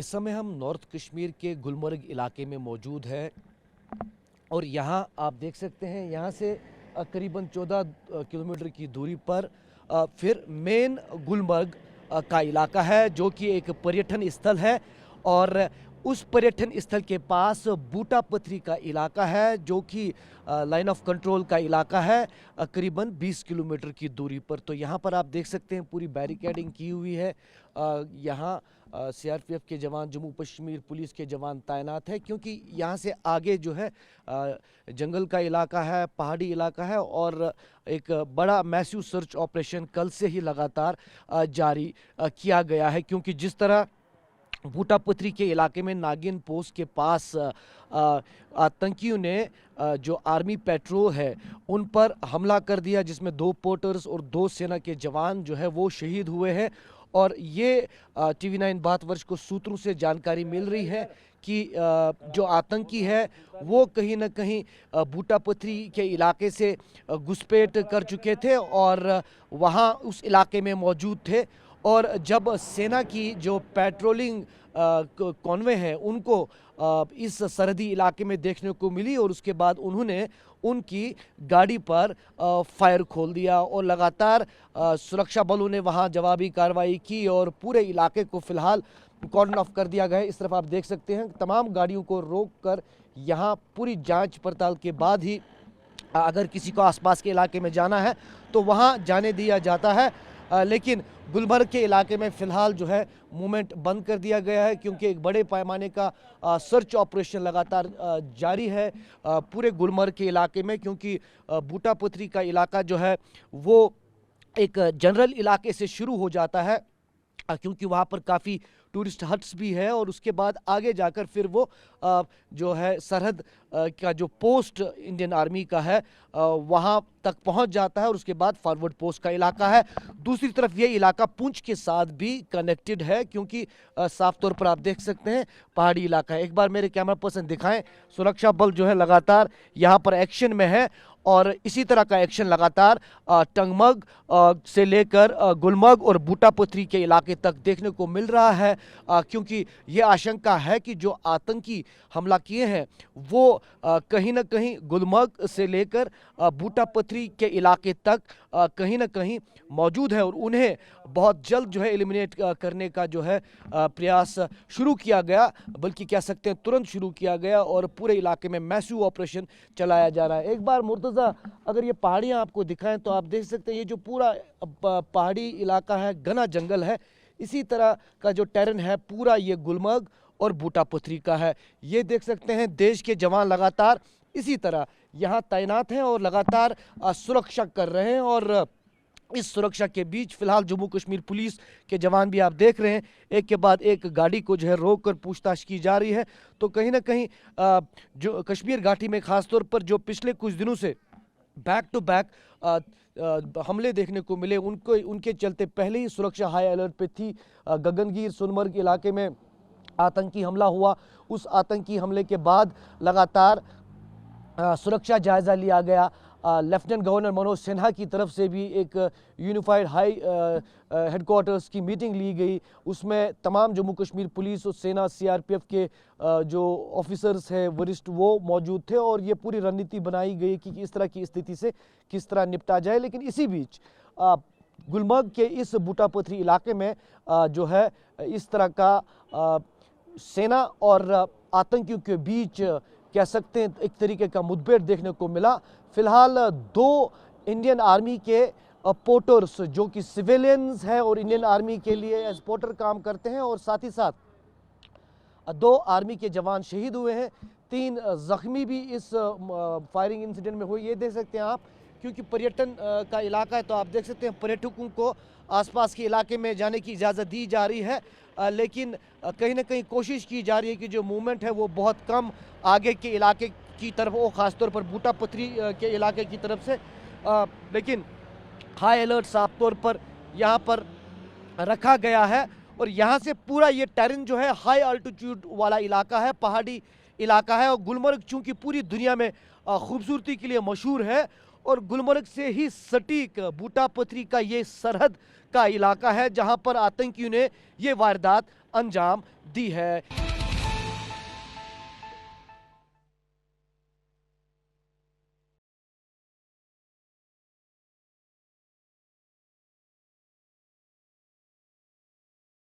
इस समय हम नॉर्थ कश्मीर के गुलमर्ग इलाके में मौजूद है और यहाँ आप देख सकते हैं यहाँ से करीबन 14 किलोमीटर की दूरी पर फिर मेन गुलमर्ग का इलाका है जो कि एक पर्यटन स्थल है और उस पर्यटन स्थल के पास बूटा पथरी का इलाका है जो कि लाइन ऑफ कंट्रोल का इलाका है करीबन 20 किलोमीटर की दूरी पर। तो यहाँ पर आप देख सकते हैं पूरी बैरिकेडिंग की हुई है। यहाँ सीआरपीएफ के जवान, जम्मू कश्मीर पुलिस के जवान तैनात है क्योंकि यहाँ से आगे जो है जंगल का इलाका है, पहाड़ी इलाका है और एक बड़ा मैसिव सर्च ऑपरेशन कल से ही लगातार जारी किया गया है क्योंकि जिस तरह बूटा पथरी के इलाके में नागिन पोस्ट के पास आतंकियों ने जो आर्मी पेट्रोल है उन पर हमला कर दिया जिसमें 2 पोर्टर्स और 2 सेना के जवान जो है वो शहीद हुए हैं। और ये TV9 भारतवर्ष को सूत्रों से जानकारी मिल रही है कि जो आतंकी है वो कहीं ना कहीं बूटा पथरी के इलाके से घुसपैठ कर चुके थे और वहाँ उस इलाके में मौजूद थे और जब सेना की जो पेट्रोलिंग कॉन्वे हैं उनको इस सरहदी इलाके में देखने को मिली और उसके बाद उन्होंने उनकी गाड़ी पर फायर खोल दिया और लगातार सुरक्षा बलों ने वहां जवाबी कार्रवाई की और पूरे इलाके को फिलहाल कॉर्डन ऑफ कर दिया गया है। इस तरफ आप देख सकते हैं तमाम गाड़ियों को रोककर यहाँ पूरी जांच पड़ताल के बाद ही अगर किसी को आसपास के इलाके में जाना है तो वहाँ जाने दिया जाता है। लेकिन गुलमर्ग के इलाके में फ़िलहाल जो है मूवमेंट बंद कर दिया गया है क्योंकि एक बड़े पैमाने का सर्च ऑपरेशन लगातार जारी है पूरे गुलमर्ग के इलाके में क्योंकि बूटा पथरी का इलाका जो है वो एक जनरल इलाके से शुरू हो जाता है क्योंकि वहाँ पर काफ़ी टूरिस्ट हट्स भी है और उसके बाद आगे जाकर फिर वो जो है सरहद का जो पोस्ट इंडियन आर्मी का है वहाँ तक पहुँच जाता है और उसके बाद फॉरवर्ड पोस्ट का इलाका है। दूसरी तरफ ये इलाका पुंछ के साथ भी कनेक्टेड है क्योंकि साफ तौर पर आप देख सकते हैं पहाड़ी इलाका है। एक बार मेरे कैमरा पर्सन दिखाएं, सुरक्षा बल जो है लगातार यहाँ पर एक्शन में है और इसी तरह का एक्शन लगातार टंगमर्ग से लेकर गुलमर्ग और बूटा पथरी के इलाके तक देखने को मिल रहा है क्योंकि ये आशंका है कि जो आतंकी हमला किए हैं वो कहीं ना कहीं गुलमर्ग से लेकर बूटा पथरी के इलाके तक कहीं ना कहीं मौजूद है और उन्हें बहुत जल्द जो है एलिमिनेट करने का जो है प्रयास शुरू किया गया, बल्कि कह सकते हैं तुरंत शुरू किया गया और पूरे इलाके में मैसिव ऑपरेशन चलाया जा रहा है। एक बार मुर्तज़ा अगर ये पहाड़ियाँ आपको दिखाएं तो आप देख सकते हैं ये जो पूरा पहाड़ी इलाका है घना जंगल है, इसी तरह का जो टेरेन है पूरा ये गुलमर्ग और बूटा पथरी का है। ये देख सकते हैं देश के जवान लगातार इसी तरह यहाँ तैनात हैं और लगातार सुरक्षा कर रहे हैं और इस सुरक्षा के बीच फिलहाल जम्मू कश्मीर पुलिस के जवान भी आप देख रहे हैं एक के बाद एक गाड़ी को जो है रोक कर पूछताछ की जा रही है। तो कहीं ना कहीं जो कश्मीर घाटी में खासतौर पर जो पिछले कुछ दिनों से बैक टू बैक हमले देखने को मिले उनके चलते पहले ही सुरक्षा हाई अलर्ट पे थी। गगनगीर सोनमर्ग इलाके में आतंकी हमला हुआ, उस आतंकी हमले के बाद लगातार सुरक्षा जायज़ा लिया गया। लेफ्टिनेंट गवर्नर मनोज सिन्हा की तरफ से भी एक यूनिफाइड हाई हेडक्वार्टर्स की मीटिंग ली गई, उसमें तमाम जम्मू कश्मीर पुलिस और सेना सीआरपीएफ के जो ऑफिसर्स हैं वरिष्ठ वो मौजूद थे और ये पूरी रणनीति बनाई गई कि इस तरह की स्थिति से किस तरह निपटा जाए। लेकिन इसी बीच गुलमर्ग के इस बूटा पथरी इलाके में जो है इस तरह का सेना और आतंकियों के बीच कह सकते हैं एक तरीके का मुठभेड़ देखने को मिला। फिलहाल 2 इंडियन आर्मी के पोर्टर्स जो कि सिविलियंस हैं और इंडियन आर्मी के लिए एज पोर्टर काम करते हैं और साथ ही साथ 2 आर्मी के जवान शहीद हुए हैं, 3 जख्मी भी इस फायरिंग इंसिडेंट में हुए। ये देख सकते हैं आप क्योंकि पर्यटन का इलाका है तो आप देख सकते हैं पर्यटकों को आसपास के इलाके में जाने की इजाज़त दी जा रही है, लेकिन कहीं ना कहीं कोशिश की जा रही है कि जो मूवमेंट है वो बहुत कम आगे के इलाके की तरफ हो, ख़ासतौर पर बूटा पथरी के इलाके की तरफ से। लेकिन हाई अलर्ट साफ तौर पर यहाँ पर रखा गया है और यहाँ से पूरा ये टेरेन जो है हाई अल्टीट्यूड वाला इलाका है, पहाड़ी इलाका है और गुलमर्ग चूँकि पूरी दुनिया में खूबसूरती के लिए मशहूर है और गुलमर्ग से ही सटीक बूटा पथरी का ये सरहद का इलाका है जहां पर आतंकियों ने ये वारदात अंजाम दी है।